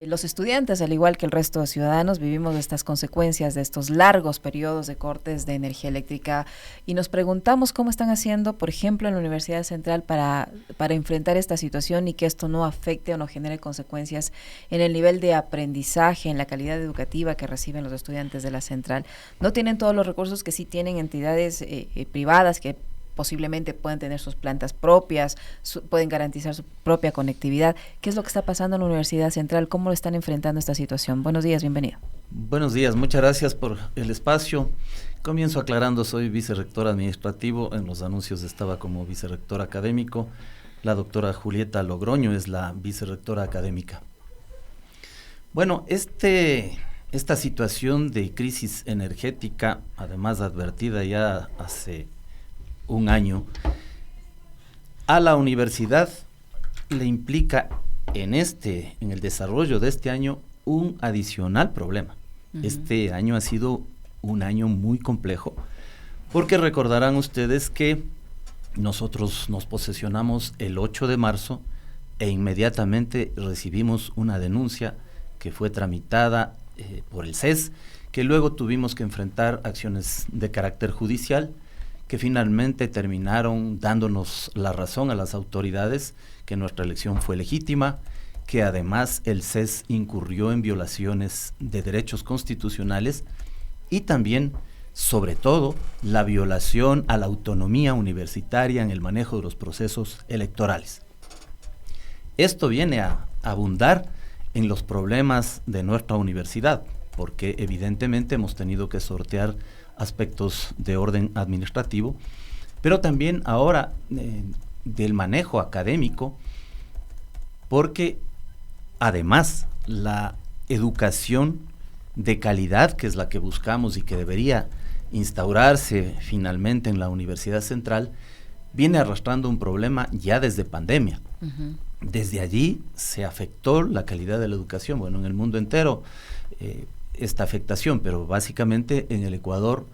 Los estudiantes, al igual que el resto de ciudadanos, vivimos estas consecuencias de estos largos periodos de cortes de energía eléctrica y nos preguntamos cómo están haciendo, por ejemplo, en la Universidad Central para enfrentar esta situación y que esto no afecte o no genere consecuencias en el nivel de aprendizaje, en la calidad educativa que reciben los estudiantes de la Central. No tienen todos los recursos que sí tienen entidades privadas que posiblemente pueden tener sus plantas propias, pueden garantizar su propia conectividad. ¿Qué es lo que está pasando en la Universidad Central? ¿Cómo lo están enfrentando esta situación? Buenos días, bienvenido. Buenos días, muchas gracias por el espacio. Comienzo aclarando, soy vicerrector administrativo, en los anuncios estaba como vicerrector académico. La doctora Julieta Logroño es la vicerrectora académica. Bueno, esta situación de crisis energética, además advertida ya hace un año, a la universidad le implica en el desarrollo de este año un adicional problema. Este año ha sido un año muy complejo, porque recordarán ustedes que nosotros nos posesionamos el 8 de marzo e inmediatamente recibimos una denuncia que fue tramitada por el CES, que luego tuvimos que enfrentar acciones de carácter judicial, que finalmente terminaron dándonos la razón a las autoridades, que nuestra elección fue legítima, que además el CES incurrió en violaciones de derechos constitucionales y también, sobre todo, la violación a la autonomía universitaria en el manejo de los procesos electorales. Esto viene a abundar en los problemas de nuestra universidad, porque evidentemente hemos tenido que sortear aspectos de orden administrativo, pero también ahora del manejo académico, porque además la educación de calidad, que es la que buscamos y que debería instaurarse finalmente en la Universidad Central, viene arrastrando un problema ya desde pandemia. Desde allí se afectó la calidad de la educación, bueno, en el mundo entero, esta afectación, pero básicamente en el Ecuador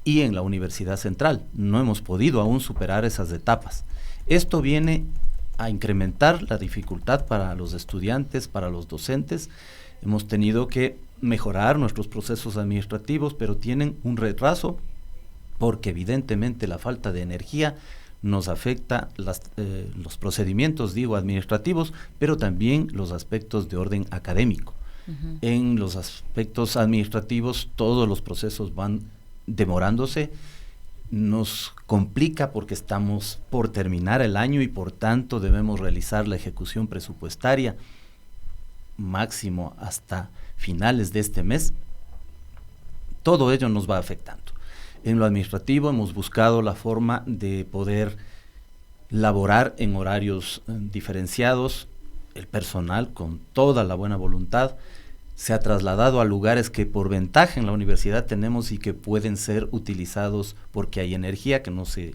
y en la Universidad Central. No hemos podido aún superar esas etapas. Esto viene a incrementar la dificultad para los estudiantes, para los docentes. Hemos tenido que mejorar nuestros procesos administrativos, pero tienen un retraso porque evidentemente la falta de energía nos afecta los procedimientos, administrativos, pero también los aspectos de orden académico. En los aspectos administrativos todos los procesos van demorándose, nos complica porque estamos por terminar el año y por tanto debemos realizar la ejecución presupuestaria máximo hasta finales de este mes. Todo ello nos va afectando. En lo administrativo hemos buscado la forma de poder laborar en horarios diferenciados. El personal, con toda la buena voluntad, se ha trasladado a lugares que por ventaja en la universidad tenemos y que pueden ser utilizados porque hay energía, que no se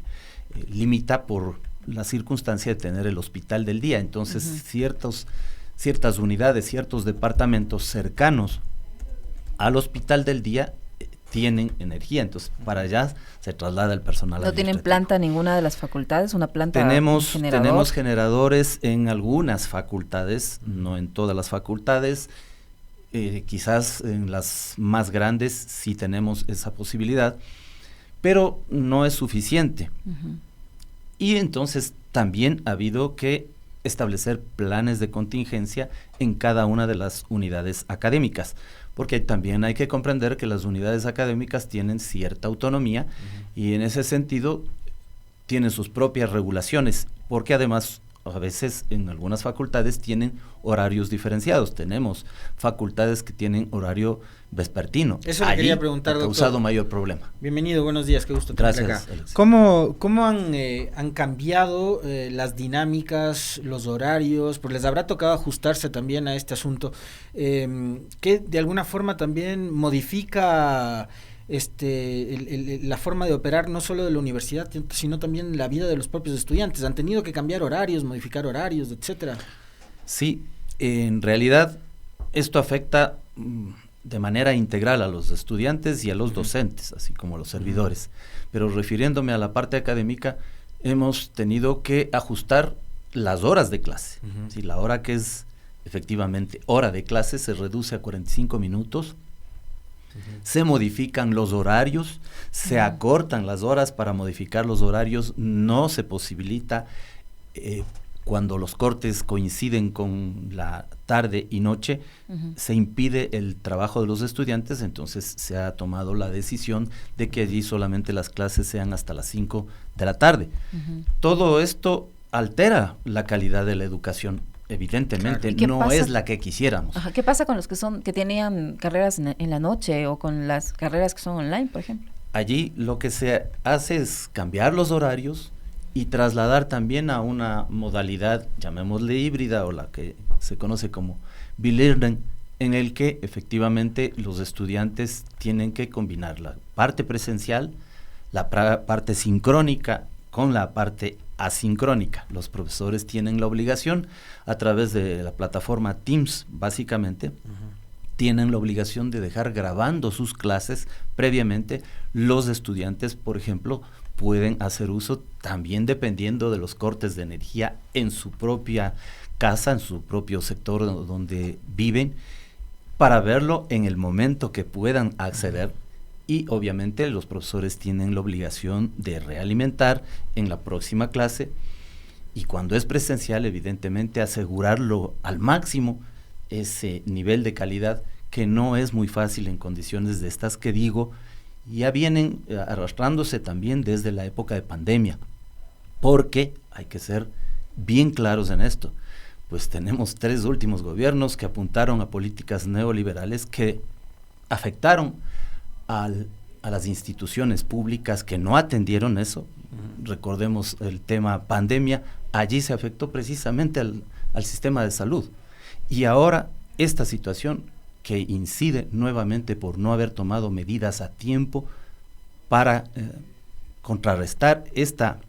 limita por la circunstancia de tener el hospital del día. Entonces, ciertas unidades, ciertos departamentos cercanos al hospital del día tienen energía, entonces para allá se traslada el personal. ¿No tienen planta ninguna de las facultades? ¿Una planta tenemos generadores en algunas facultades, no en todas las facultades, quizás en las más grandes sí tenemos esa posibilidad, pero no es suficiente. Y entonces también ha habido que establecer planes de contingencia en cada una de las unidades académicas, porque también hay que comprender que las unidades académicas tienen cierta autonomía y en ese sentido tienen sus propias regulaciones, porque además a veces en algunas facultades tienen horarios diferenciados. Tenemos facultades que tienen horario vespertino. Eso le quería preguntar, doctor. Ha causado mayor problema. Bienvenido, buenos días, qué gusto tenerte acá. Alex. ¿Cómo han cambiado las dinámicas, los horarios? Pues les habrá tocado ajustarse también a este asunto, que de alguna forma también modifica la forma de operar no solo de la universidad, sino también la vida de los propios estudiantes. Han tenido que cambiar horarios, modificar horarios, etcétera. Sí, en realidad esto afecta de manera integral a los estudiantes y a los docentes, así como a los servidores. Pero refiriéndome a la parte académica, hemos tenido que ajustar las horas de clase. ¿Sí? La hora que es efectivamente, hora de clase se reduce a 45 minutos, se modifican los horarios, se acortan las horas. Para modificar los horarios no se posibilita cuando los cortes coinciden con la tarde y noche, se impide el trabajo de los estudiantes. Entonces se ha tomado la decisión de que allí solamente las clases sean hasta las 5 de la tarde. Todo esto altera la calidad de la educación. Evidentemente no pasa? Es la que quisiéramos. ¿Qué pasa con los que tenían carreras en la noche o con las carreras que son online, por ejemplo? Allí lo que se hace es cambiar los horarios y trasladar también a una modalidad, llamémosle híbrida, o la que se conoce como bilearning, en el que efectivamente los estudiantes tienen que combinar la parte presencial, la parte sincrónica con la parte asincrónica. Los profesores tienen la obligación, a través de la plataforma Teams, básicamente, tienen la obligación de dejar grabando sus clases previamente. Los estudiantes, por ejemplo, pueden hacer uso también dependiendo de los cortes de energía en su propia casa, en su propio sector donde viven, para verlo en el momento que puedan acceder. Y obviamente los profesores tienen la obligación de realimentar en la próxima clase, y cuando es presencial, evidentemente asegurarlo al máximo ese nivel de calidad, que no es muy fácil en condiciones de estas que digo, ya vienen arrastrándose también desde la época de pandemia, porque hay que ser bien claros en esto. Pues tenemos 3 últimos gobiernos que apuntaron a políticas neoliberales que afectaron a las instituciones públicas, que no atendieron eso. Recordemos el tema pandemia, allí se afectó precisamente al sistema de salud, y ahora esta situación que incide nuevamente por no haber tomado medidas a tiempo para contrarrestar esta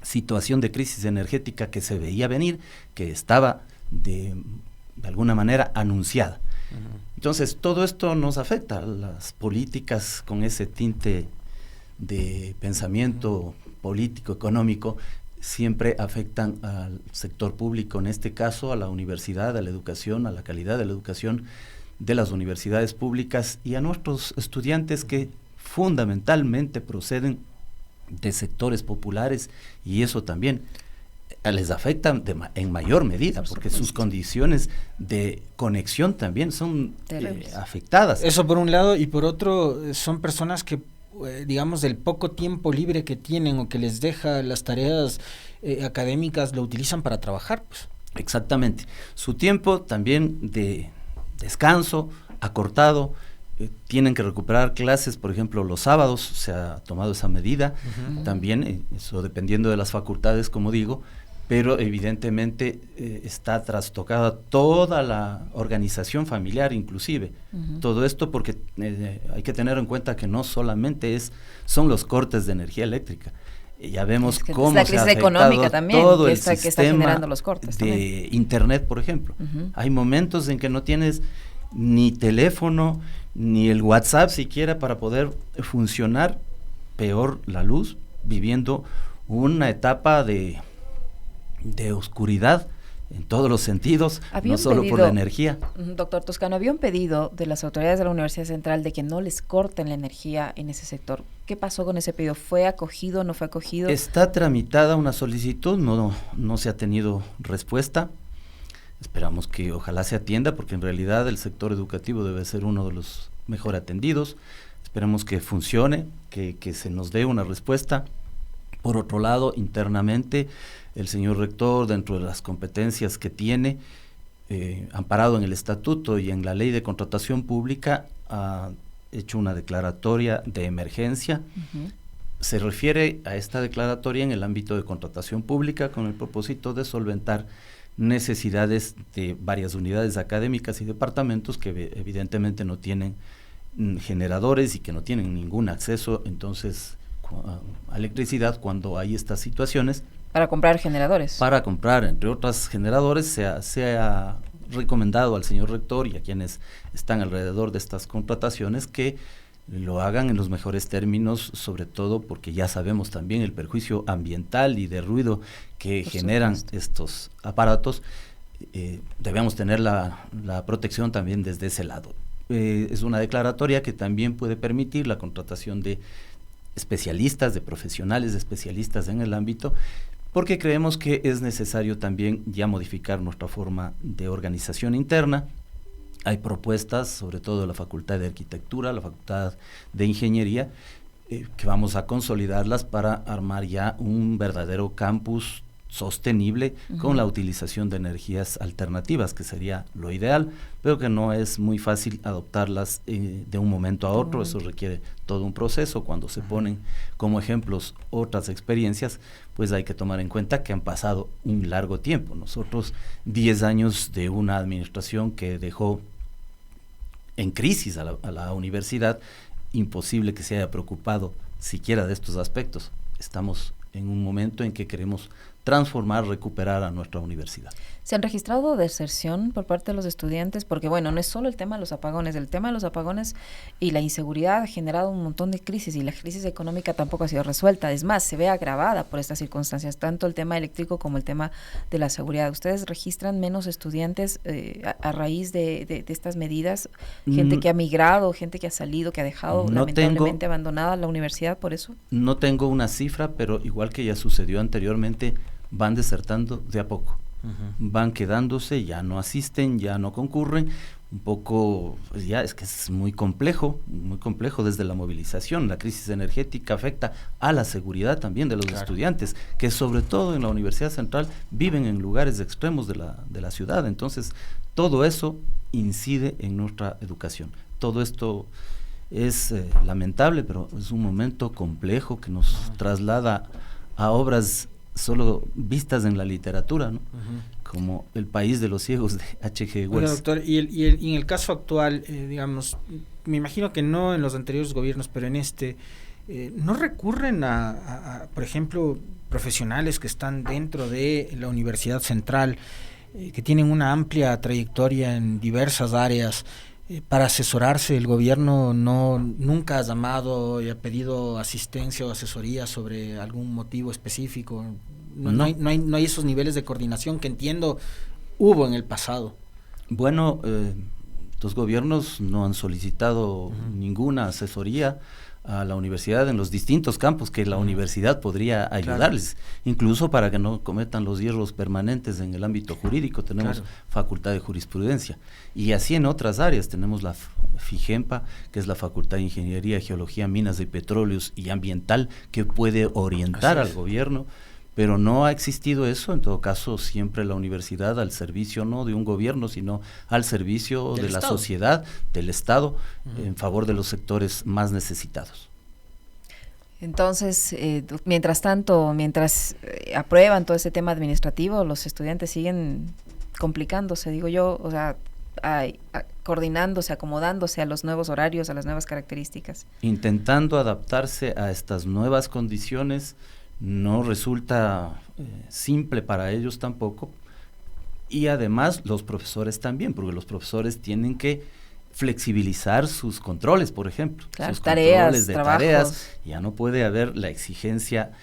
situación de crisis energética que se veía venir, que estaba de alguna manera anunciada. Entonces todo esto nos afecta. Las políticas con ese tinte de pensamiento político, económico, siempre afectan al sector público, en este caso a la universidad, a la educación, a la calidad de la educación de las universidades públicas, y a nuestros estudiantes que fundamentalmente proceden de sectores populares, y eso también les afecta en mayor medida, porque sus condiciones de conexión también son afectadas. Eso por un lado, y por otro son personas que digamos del poco tiempo libre que tienen o que les deja las tareas académicas, lo utilizan para trabajar, pues. Exactamente, su tiempo también de descanso acortado, tienen que recuperar clases, por ejemplo, los sábados, se ha tomado esa medida, también, eso dependiendo de las facultades, como digo, pero evidentemente está trastocada toda la organización familiar, inclusive, todo esto porque hay que tener en cuenta que no solamente son los cortes de energía eléctrica, ya vemos cómo la crisis económica también, todo que el está generando los cortes de también. Internet, por ejemplo. Hay momentos en que no tienes ni teléfono, ni el WhatsApp siquiera para poder funcionar, peor la luz, viviendo una etapa de oscuridad en todos los sentidos, no solo por la energía. Doctor Toscano, había un pedido de las autoridades de la Universidad Central de que no les corten la energía en ese sector. ¿Qué pasó con ese pedido? ¿Fue acogido, no fue acogido? Está tramitada una solicitud, no se ha tenido respuesta. Esperamos que ojalá se atienda, porque en realidad el sector educativo debe ser uno de los mejor atendidos. Esperemos que funcione, que se nos dé una respuesta. Por otro lado, internamente, el señor rector, dentro de las competencias que tiene, amparado en el estatuto y en la ley de contratación pública, ha hecho una declaratoria de emergencia. Se refiere a esta declaratoria en el ámbito de contratación pública con el propósito de solventar necesidades de varias unidades académicas y departamentos que evidentemente no tienen generadores y que no tienen ningún acceso entonces a electricidad cuando hay estas situaciones. Para comprar generadores. Para comprar, entre otras generadores, se ha recomendado al señor rector y a quienes están alrededor de estas contrataciones que lo hagan en los mejores términos, sobre todo porque ya sabemos también el perjuicio ambiental y de ruido que generan estos aparatos. debemos tener la protección también desde ese lado. Es una declaratoria que también puede permitir la contratación de especialistas, de profesionales, de especialistas en el ámbito, porque creemos que es necesario también ya modificar nuestra forma de organización interna. Hay propuestas, sobre todo de la Facultad de Arquitectura, la Facultad de Ingeniería, que vamos a consolidarlas para armar ya un verdadero campus sostenible con la utilización de energías alternativas, que sería lo ideal, pero que no es muy fácil adoptarlas de un momento a otro. Eso requiere todo un proceso. Cuando se ponen como ejemplos otras experiencias, pues hay que tomar en cuenta que han pasado un largo tiempo. Nosotros 10 años de una administración que dejó en crisis a la universidad, imposible que se haya preocupado siquiera de estos aspectos. Estamos en un momento en que queremos transformar, recuperar a nuestra universidad. ¿Se han registrado deserción por parte de los estudiantes? Porque bueno, no es solo el tema de los apagones, el tema de los apagones y la inseguridad ha generado un montón de crisis, y la crisis económica tampoco ha sido resuelta. Es más, se ve agravada por estas circunstancias, tanto el tema eléctrico como el tema de la seguridad. ¿Ustedes registran menos estudiantes a raíz de estas medidas? Gente que ha migrado, gente que ha salido, que ha dejado lamentablemente abandonada la universidad por eso. No tengo una cifra, pero igual que ya sucedió anteriormente, van desertando de a poco. Van quedándose, ya no asisten, ya no concurren, un poco, pues ya es que es muy complejo desde la movilización. La crisis energética afecta a la seguridad también de los estudiantes, que sobre todo en la Universidad Central viven en lugares extremos de la ciudad. Entonces, todo eso incide en nuestra educación. Todo esto es lamentable, pero es un momento complejo que nos traslada a obras solo vistas en la literatura, ¿no? Como El país de los ciegos de H.G. Wells. Bueno, doctor, y en el caso actual, digamos, me imagino que no en los anteriores gobiernos, pero en este, ¿no recurren a, por ejemplo, profesionales que están dentro de la Universidad Central, que tienen una amplia trayectoria en diversas áreas, para asesorarse? El gobierno nunca ha llamado y ha pedido asistencia o asesoría sobre algún motivo específico. No hay esos niveles de coordinación que entiendo hubo en el pasado. Bueno, los gobiernos no han solicitado ninguna asesoría a la universidad en los distintos campos que la universidad podría ayudarles, incluso para que no cometan los hierros permanentes en el ámbito jurídico. Tenemos facultad de jurisprudencia, y así en otras áreas tenemos la FIGEMPA, que es la Facultad de Ingeniería, Geología, Minas y Petróleos y Ambiental, que puede orientar al gobierno, pero no ha existido eso. En todo caso, siempre la universidad al servicio no de un gobierno, sino al servicio de la sociedad, del Estado, en favor de los sectores más necesitados. Entonces, mientras tanto, aprueban todo ese tema administrativo, los estudiantes siguen complicándose, digo yo, o sea, coordinándose, acomodándose a los nuevos horarios, a las nuevas características. Intentando adaptarse a estas nuevas condiciones. No resulta simple para ellos tampoco, y además los profesores también, porque los profesores tienen que flexibilizar sus controles, por ejemplo, sus controles de tareas. Ya no puede haber la exigencia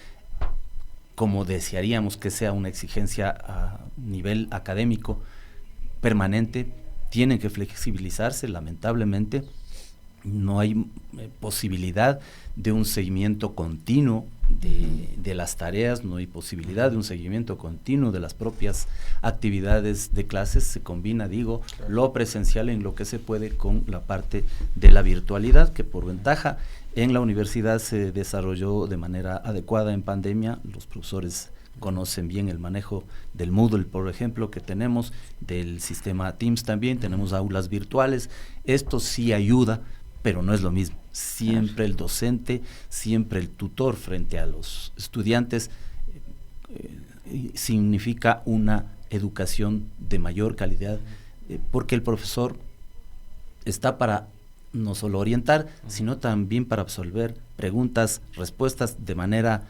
como desearíamos que sea una exigencia a nivel académico permanente. Tienen que flexibilizarse. Lamentablemente no hay posibilidad de un seguimiento continuo de las tareas, no hay posibilidad de un seguimiento continuo de las propias actividades de clases. Se combina, lo presencial en lo que se puede con la parte de la virtualidad, que por ventaja en la universidad se desarrolló de manera adecuada en pandemia. Los profesores conocen bien el manejo del Moodle, por ejemplo, que tenemos, del sistema Teams también, tenemos aulas virtuales. Esto sí ayuda, pero no es lo mismo. Siempre el docente, siempre el tutor frente a los estudiantes significa una educación de mayor calidad, porque el profesor está para no solo orientar, sino también para absolver preguntas, respuestas de manera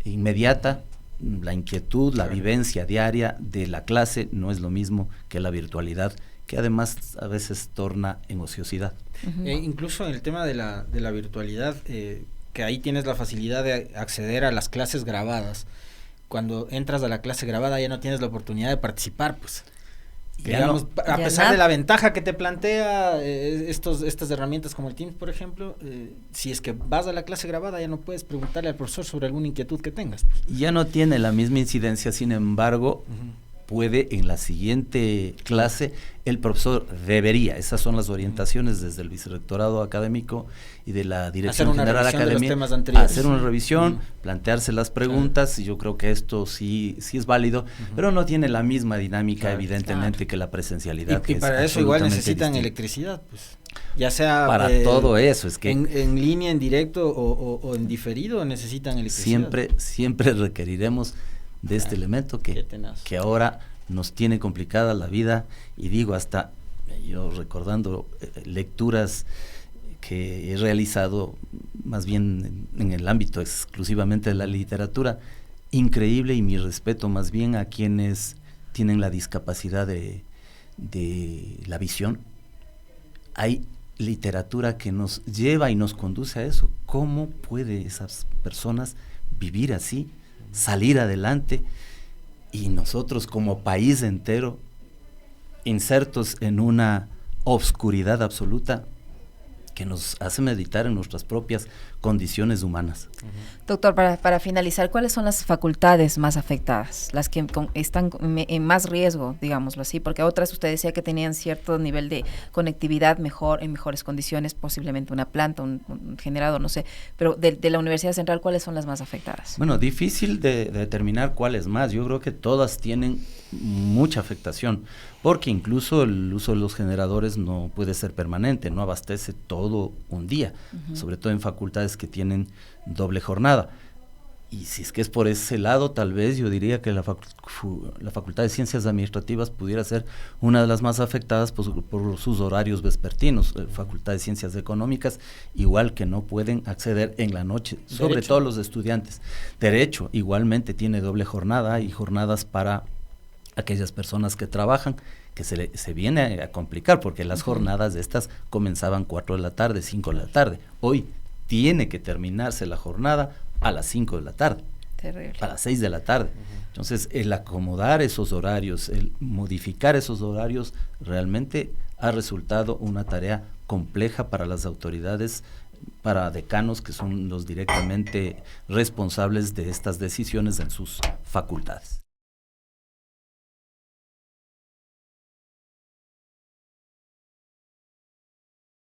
inmediata. La inquietud, la vivencia diaria de la clase no es lo mismo que la virtualidad, que además a veces torna en ociosidad. Incluso en el tema de la virtualidad, que ahí tienes la facilidad de acceder a las clases grabadas. Cuando entras a la clase grabada ya no tienes la oportunidad de participar, pues. Digamos, a pesar de la ventaja que te plantea estas herramientas como el Teams, por ejemplo, si es que vas a la clase grabada ya no puedes preguntarle al profesor sobre alguna inquietud que tengas. Ya no tiene la misma incidencia, sin embargo, puede en la siguiente clase, el profesor debería, esas son las orientaciones desde el vicerrectorado académico y de la Dirección General Académica, hacer una revisión, plantearse las preguntas, y yo creo que esto sí es válido, pero no tiene la misma dinámica, evidentemente, que la presencialidad. Y para eso igual necesitan electricidad, pues. Ya sea para todo eso, es que en línea, en directo o en diferido necesitan electricidad. Siempre requeriremos de este elemento que ahora nos tiene complicada la vida, y digo, hasta yo recordando lecturas que he realizado más bien en el ámbito exclusivamente de la literatura, increíble, y mi respeto más bien a quienes tienen la discapacidad de la visión. Hay literatura que nos lleva y nos conduce a eso. ¿Cómo puede esas personas vivir así, salir adelante, y nosotros como país entero insertos en una obscuridad absoluta que nos hace meditar en nuestras propias condiciones humanas? Doctor, para finalizar, ¿cuáles son las facultades más afectadas, las que están en más riesgo, digámoslo así? Porque otras, usted decía que tenían cierto nivel de conectividad en mejores condiciones, posiblemente una planta, un generador, no sé, pero de la Universidad Central, ¿cuáles son las más afectadas? Bueno, difícil de determinar cuáles más. Yo creo que todas tienen mucha afectación, porque incluso el uso de los generadores no puede ser permanente, no abastece todo un día, sobre todo en facultades que tienen doble jornada. Y si es que es por ese lado, tal vez yo diría que la Facultad de Ciencias Administrativas pudiera ser una de las más afectadas por sus horarios vespertinos. Facultad de Ciencias Económicas, igual, que no pueden acceder en la noche, sobre todo los estudiantes. Derecho, igualmente tiene doble jornada, y jornadas para aquellas personas que trabajan, que se viene a complicar, porque las jornadas de estas comenzaban 4 de la tarde, 5 de la tarde. Hoy tiene que terminarse la jornada a las 5 de la tarde, terrible, a las 6 de la tarde. Entonces, el acomodar esos horarios, el modificar esos horarios, realmente ha resultado una tarea compleja para las autoridades, para decanos, que son los directamente responsables de estas decisiones en sus facultades.